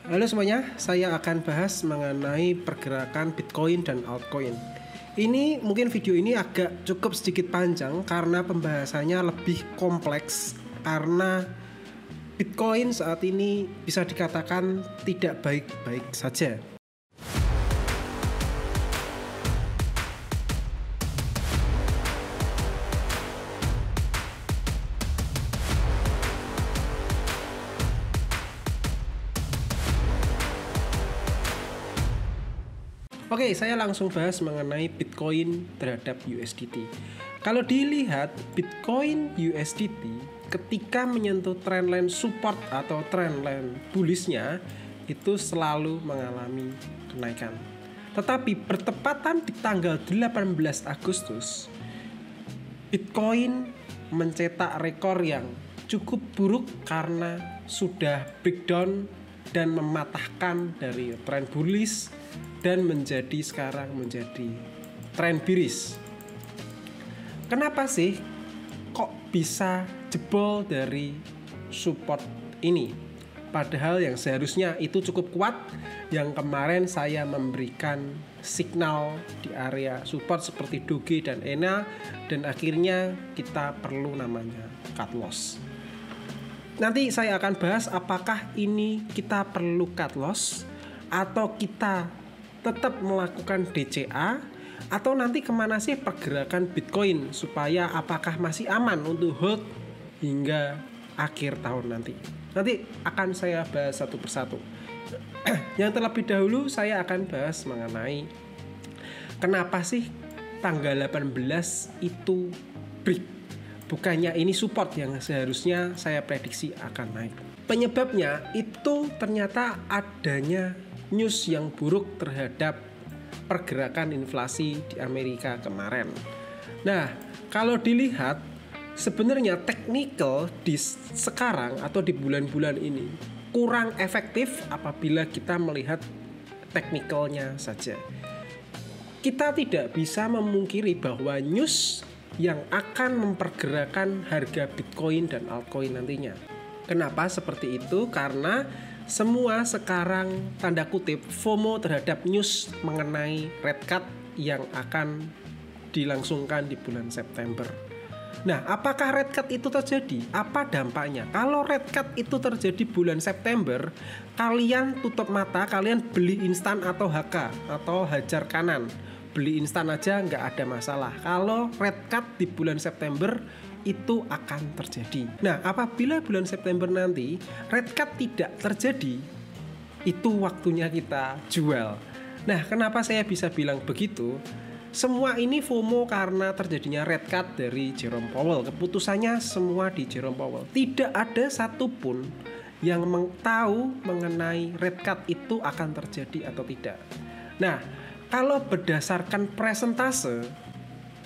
Halo semuanya, saya akan bahas mengenai pergerakan Bitcoin dan altcoin. Ini mungkin video ini agak cukup sedikit panjang karena pembahasannya lebih kompleks karena Bitcoin saat ini bisa dikatakan tidak baik-baik saja. Oke, saya langsung bahas mengenai Bitcoin terhadap USDT. Kalau dilihat Bitcoin USDT ketika menyentuh trendline support atau trendline bullishnya itu selalu mengalami kenaikan. Tetapi bertepatan di tanggal 18 Agustus, Bitcoin mencetak rekor yang cukup buruk karena sudah breakdown dan mematahkan dari tren bullish dan sekarang menjadi tren bearish. Kenapa sih kok bisa jebol dari support ini? Padahal yang seharusnya itu cukup kuat, yang kemarin saya memberikan signal di area support seperti Doge dan ENA, dan akhirnya kita perlu namanya cut loss. Nanti saya akan bahas apakah ini kita perlu cut loss atau kita tetap melakukan DCA, atau nanti kemana sih pergerakan Bitcoin supaya apakah masih aman untuk hold hingga akhir tahun nanti. Nanti akan saya bahas satu persatu. Yang terlebih dahulu saya akan bahas mengenai kenapa sih tanggal 18 itu break. Bukannya ini support yang seharusnya saya prediksi akan naik. Penyebabnya itu ternyata adanya news yang buruk terhadap pergerakan inflasi di Amerika kemarin. Nah, kalau dilihat sebenarnya technical di sekarang atau di bulan-bulan ini kurang efektif apabila kita melihat teknikalnya saja. Kita tidak bisa memungkiri bahwa news yang akan mempergerakan harga Bitcoin dan altcoin nantinya. Kenapa seperti itu? Karena semua sekarang tanda kutip FOMO terhadap news mengenai rate cut yang akan dilangsungkan di bulan September. Nah, apakah rate cut itu terjadi? Apa dampaknya? Kalau rate cut itu terjadi bulan September, kalian tutup mata, kalian beli instan atau HK atau hajar kanan. Beli instan aja nggak ada masalah. Kalau rate cut di bulan September itu akan terjadi. Nah, apabila bulan September nanti rate cut tidak terjadi, itu waktunya kita jual. Nah, kenapa saya bisa bilang begitu? Semua ini FOMO karena terjadinya rate cut dari Jerome Powell. Keputusannya semua di Jerome Powell. Tidak ada satupun yang tahu mengenai rate cut itu akan terjadi atau tidak. Nah, kalau berdasarkan presentase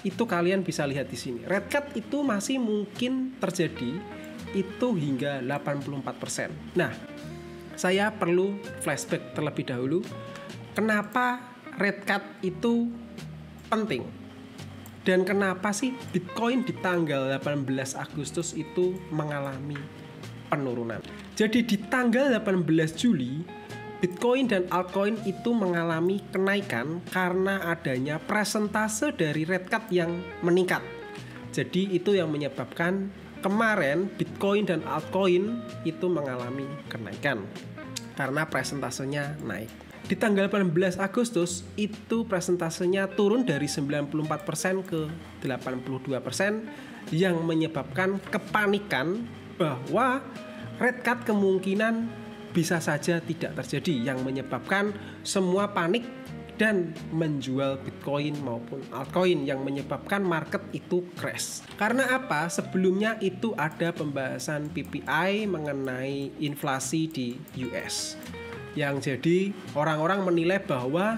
itu kalian bisa lihat di sini. Rate cut itu masih mungkin terjadi itu hingga 84%. Nah, saya perlu flashback terlebih dahulu. Kenapa rate cut itu penting? Dan kenapa sih Bitcoin di tanggal 18 Agustus itu mengalami penurunan? Jadi di tanggal 18 Juli Bitcoin dan altcoin itu mengalami kenaikan karena adanya presentase dari rate cut yang meningkat. Jadi itu yang menyebabkan kemarin Bitcoin dan altcoin itu mengalami kenaikan karena presentasenya naik. Di tanggal 18 Agustus itu presentasenya turun dari 94% ke 82% yang menyebabkan kepanikan bahwa rate cut kemungkinan bisa saja tidak terjadi, yang menyebabkan semua panik dan menjual Bitcoin maupun altcoin, yang menyebabkan market itu crash. Karena apa? Sebelumnya itu ada pembahasan PPI mengenai inflasi di US, yang jadi orang-orang menilai bahwa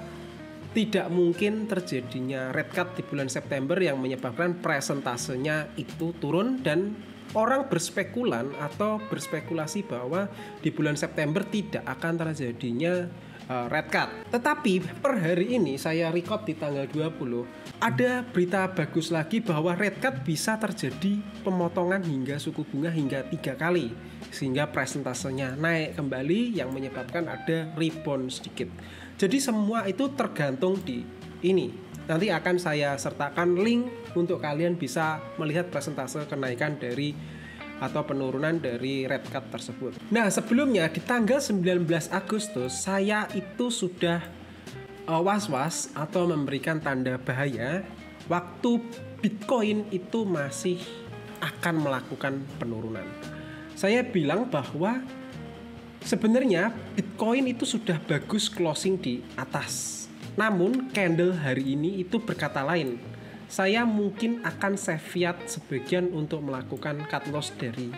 tidak mungkin terjadinya rate cut di bulan September yang menyebabkan presentasenya itu turun, dan orang berspekulasi bahwa di bulan September tidak akan terjadinya red cut. Tetapi per hari ini saya record di tanggal 20, ada berita bagus lagi bahwa red cut bisa terjadi pemotongan hingga suku bunga hingga 3 kali, sehingga presentasenya naik kembali yang menyebabkan ada rebound sedikit. Jadi semua itu tergantung di ini. Nanti akan saya sertakan link untuk kalian bisa melihat presentase kenaikan dari atau penurunan dari red cut tersebut. Nah, sebelumnya di tanggal 19 Agustus saya itu sudah was-was atau memberikan tanda bahaya waktu Bitcoin itu masih akan melakukan penurunan. Saya bilang bahwa sebenarnya Bitcoin itu sudah bagus closing di atas. Namun candle hari ini itu berkata lain. Saya mungkin akan save fiat sebagian untuk melakukan cut loss dari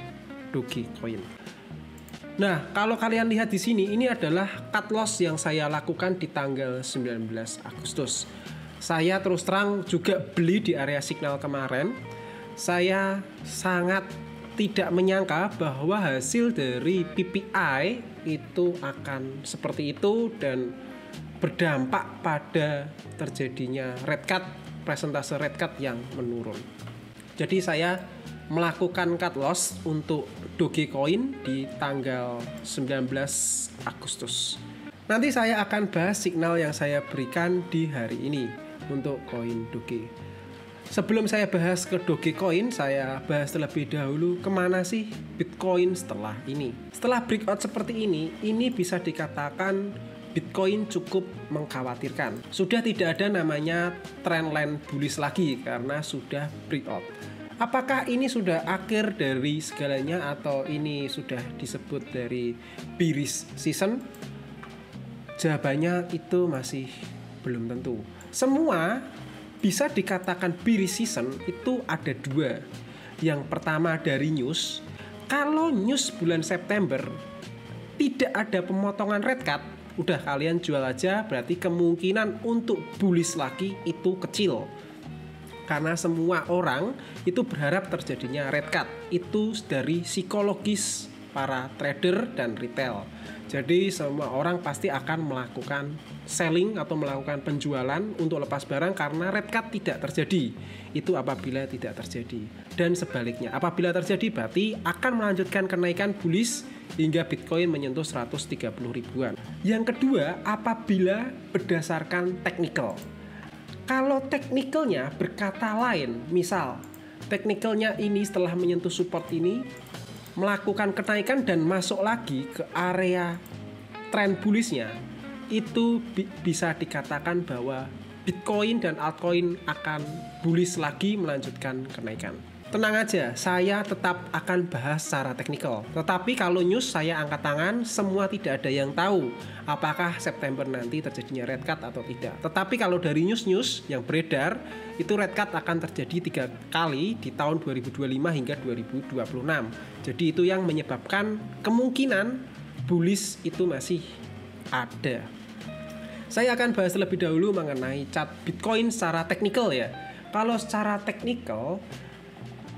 Dogecoin. Nah, kalau kalian lihat di sini, ini adalah cut loss yang saya lakukan di tanggal 19 Agustus. Saya terus terang juga beli di area signal kemarin. Saya sangat tidak menyangka bahwa hasil dari PPI itu akan seperti itu dan berdampak pada terjadinya red cut, presentase red cut yang menurun. Jadi saya melakukan cut loss untuk Dogecoin di tanggal 19 Agustus. Nanti saya akan bahas signal yang saya berikan di hari ini untuk koin Doge. Sebelum saya bahas ke Dogecoin, saya bahas terlebih dahulu kemana sih Bitcoin setelah ini. Setelah breakout seperti ini bisa dikatakan Bitcoin cukup mengkhawatirkan. Sudah tidak ada namanya trendline bullish lagi karena sudah breakout. Apakah ini sudah akhir dari segalanya atau ini sudah disebut dari bearish season? Jawabannya itu masih belum tentu. Semua bisa dikatakan bearish season itu ada dua. Yang pertama dari news. Kalau news bulan September tidak ada pemotongan red cut, udah kalian jual aja, berarti kemungkinan untuk bullish lagi itu kecil. Karena semua orang itu berharap terjadinya red cut. Itu dari psikologis para trader dan retail. Jadi semua orang pasti akan melakukan selling atau melakukan penjualan untuk lepas barang karena red cut tidak terjadi. Itu apabila tidak terjadi. Dan sebaliknya, apabila terjadi berarti akan melanjutkan kenaikan bullish hingga Bitcoin menyentuh 130 ribuan. Yang kedua, apabila berdasarkan technical. Kalau technicalnya berkata lain, misal technicalnya ini setelah menyentuh support ini melakukan kenaikan dan masuk lagi ke area trend bullishnya, itu bisa dikatakan bahwa Bitcoin dan altcoin akan bullish lagi melanjutkan kenaikan. Tenang aja, saya tetap akan bahas secara teknikal. Tetapi kalau news saya angkat tangan, semua tidak ada yang tahu apakah September nanti terjadinya red cut atau tidak. Tetapi kalau dari news yang beredar, itu red cut akan terjadi 3 kali di tahun 2025 hingga 2026. Jadi itu yang menyebabkan kemungkinan bullish itu masih ada. Saya akan bahas lebih dahulu mengenai chart Bitcoin secara teknikal ya. Kalau secara teknikal,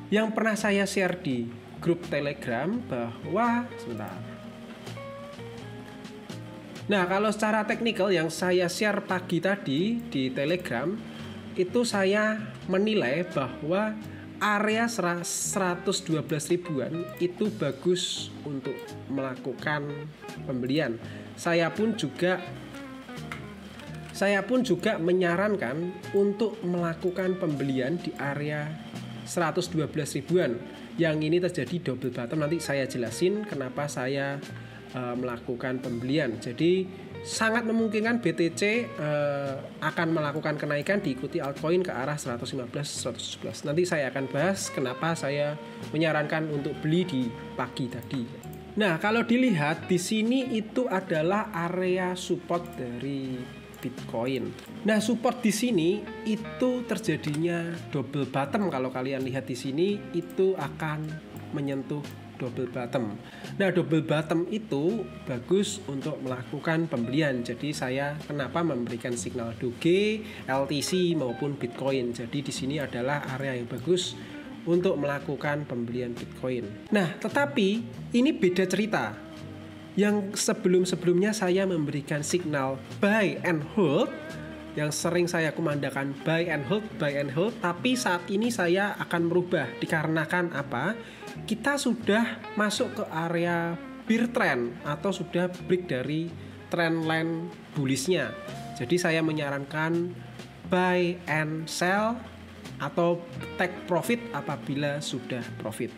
yang pernah saya share di grup Telegram bahwa Nah, kalau secara teknikal yang saya share pagi tadi di Telegram, itu saya menilai bahwa area 112 ribuan itu bagus untuk melakukan pembelian. Saya pun juga menyarankan untuk melakukan pembelian di area 112 ribuan. Yang ini terjadi double bottom. Nanti saya jelasin kenapa saya melakukan pembelian. Jadi sangat memungkinkan BTC akan melakukan kenaikan diikuti altcoin ke arah 115-117. Nanti saya akan bahas kenapa saya menyarankan untuk beli di pagi tadi. Nah, kalau dilihat di sini itu adalah area support dari Bitcoin. Nah, support di sini itu terjadinya double bottom. Kalau kalian lihat di sini itu akan menyentuh double bottom. Nah, double bottom itu bagus untuk melakukan pembelian. Jadi saya kenapa memberikan signal Doge, LTC maupun Bitcoin. Jadi di sini adalah area yang bagus untuk melakukan pembelian Bitcoin. Nah, tetapi ini beda cerita. yang sebelum-sebelumnya saya memberikan signal buy and hold, yang sering saya kumandangkan buy and hold, tapi saat ini saya akan merubah dikarenakan apa? Kita sudah masuk ke area bear trend atau sudah break dari trendline bullishnya. Jadi saya menyarankan buy and sell atau take profit apabila sudah profit.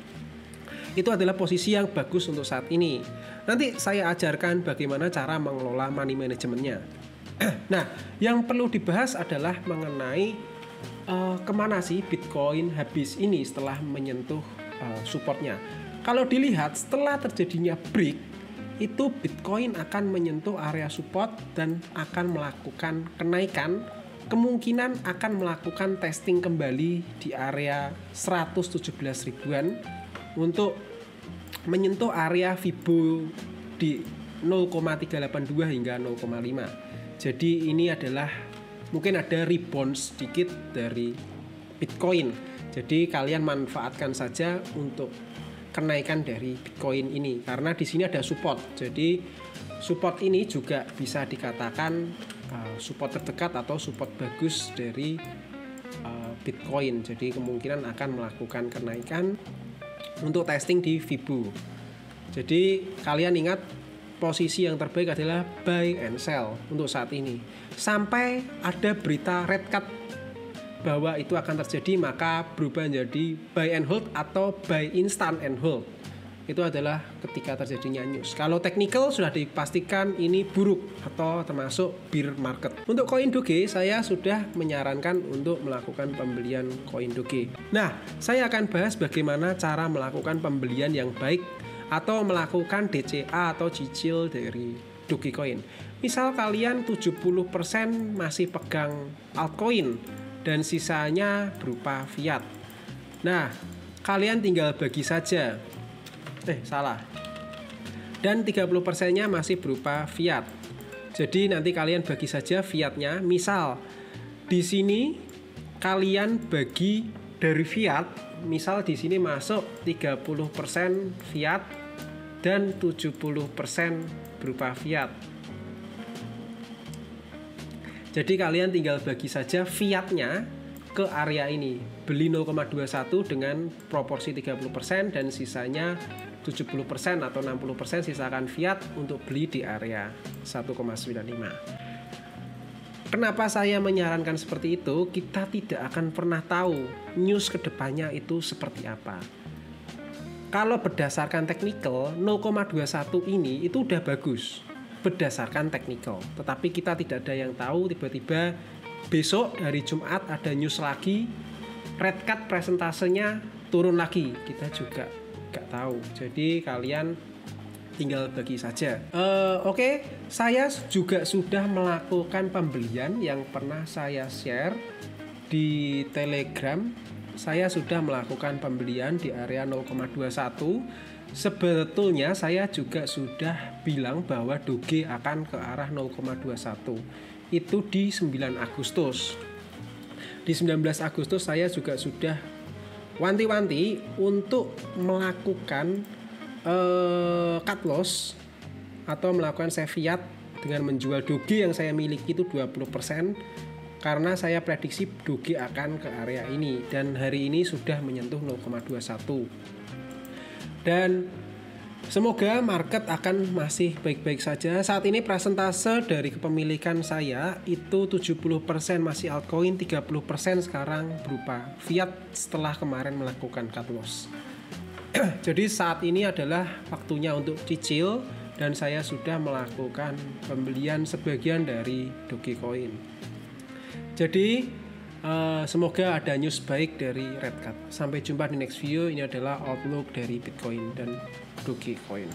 Itu adalah posisi yang bagus untuk saat ini. Nanti saya ajarkan bagaimana cara mengelola money manajemennya. Nah, yang perlu dibahas adalah mengenai kemana sih Bitcoin habis ini setelah menyentuh supportnya. Kalau dilihat setelah terjadinya break, itu Bitcoin akan menyentuh area support dan akan melakukan kenaikan. Kemungkinan akan melakukan testing kembali di area 117 ribuan untuk menyentuh area Fibo di 0,382 hingga 0,5. Jadi ini adalah mungkin ada rebound sedikit dari Bitcoin. Jadi kalian manfaatkan saja untuk kenaikan dari Bitcoin ini karena di sini ada support. Jadi support ini juga bisa dikatakan support terdekat atau support bagus dari Bitcoin. Jadi kemungkinan akan melakukan kenaikan untuk testing di Fibo. Jadi kalian ingat posisi yang terbaik adalah buy and sell untuk saat ini. Sampai ada berita red cut bahwa itu akan terjadi, maka berubah menjadi buy and hold atau buy instant and hold. Itu adalah ketika terjadinya news. Kalau technical sudah dipastikan ini buruk atau termasuk bear market. Untuk koin Doge saya sudah menyarankan untuk melakukan pembelian koin Doge. Nah, saya akan bahas bagaimana cara melakukan pembelian yang baik atau melakukan DCA atau cicil dari Dogecoin. Misal kalian 70% masih pegang altcoin dan sisanya berupa fiat. Nah, kalian tinggal bagi saja. Dan 30%-nya masih berupa fiat. Jadi nanti kalian bagi saja fiatnya. Misal di sini kalian bagi dari fiat, misal di sini masuk 30% fiat dan 70% berupa fiat. Jadi kalian tinggal bagi saja fiatnya ke area ini. Beli 0,21 dengan proporsi 30% dan sisanya 70% atau 60% sisakan fiat untuk beli di area 1,95. Kenapa saya menyarankan seperti itu? Kita tidak akan pernah tahu news kedepannya itu seperti apa. Kalau berdasarkan technical, 0,21 ini itu udah bagus berdasarkan technical. Tetapi kita tidak ada yang tahu, tiba-tiba besok hari Jumat ada news lagi, red cut presentasenya turun lagi. Kita juga nggak tahu. Jadi kalian tinggal bagi saja. Oke, saya juga sudah melakukan pembelian yang pernah saya share di Telegram. Saya sudah melakukan pembelian di area 0,21. Sebetulnya saya juga sudah bilang bahwa Doge akan ke arah 0,21. Itu di 9 Agustus. Di 19 Agustus saya juga sudah wanti-wanti untuk melakukan cut loss atau melakukan save fiat dengan menjual Doge yang saya miliki itu 20%. Karena saya prediksi Doge akan ke area ini dan hari ini sudah menyentuh 0,21. Dan semoga market akan masih baik-baik saja. Saat ini persentase dari kepemilikan saya itu 70% masih altcoin, 30% sekarang berupa fiat setelah kemarin melakukan cut loss. Jadi saat ini adalah waktunya untuk cicil dan saya sudah melakukan pembelian sebagian dari Dogecoin. Jadi semoga ada news baik dari Red Cut. Sampai jumpa di next video. Ini adalah outlook dari Bitcoin dan Dogecoin.